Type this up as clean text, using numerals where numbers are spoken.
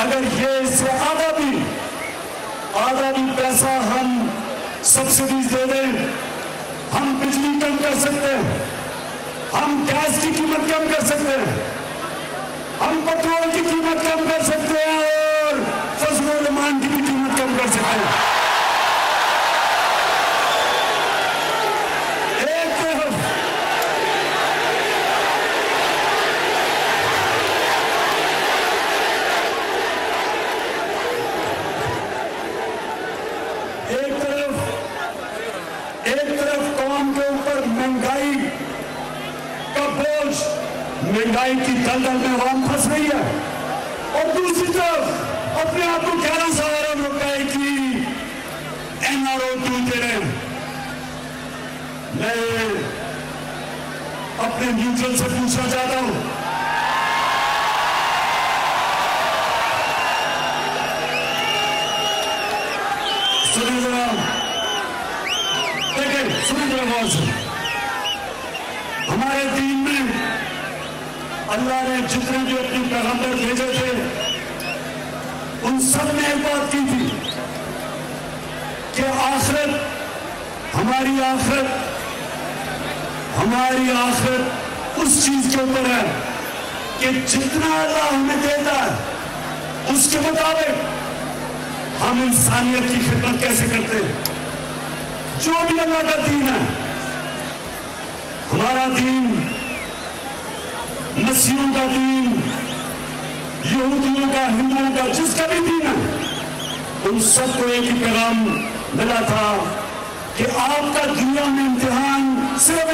अगर ये इससे आधा भी पैसा हम सब्सिडीज दे दें, हम बिजली कम कर सकते हैं, हम गैस की कीमत कम कर सकते हैं, हम पेट्रोल की कीमत कम कर सकते हैं और फजल ईमान की भी कीमत कम कर सकते हैं। एक तरफ कौम के ऊपर महंगाई का बोझ, महंगाई की दलदल में आवाम फंस रही है, और दूसरी तरफ अपने आप को 1100 अरब रुपए की NRO दे रहे हैं। मैं अपने न्यूट्रल से पूछना चाहता हूं, हमारे दीन में अल्लाह ने जितने भी अपने पैगंबर भेजे थे, उन सब ने एक बात की थी कि आखिरत, हमारी आखिरत उस चीज के ऊपर है कि जितना अल्लाह हमें देता है उसके मुताबिक हम इंसानियत की खिदमत कैसे करते हैं। जो भी अल्लाह का दीन है, हमारा दीन, मसीहों का दीन, यहूदियों का, हिंदुओं का, जिसका भी दीन है, उन सबको एक ही पैगाम मिला था कि आपका दुनिया में इम्तिहान सिर्फ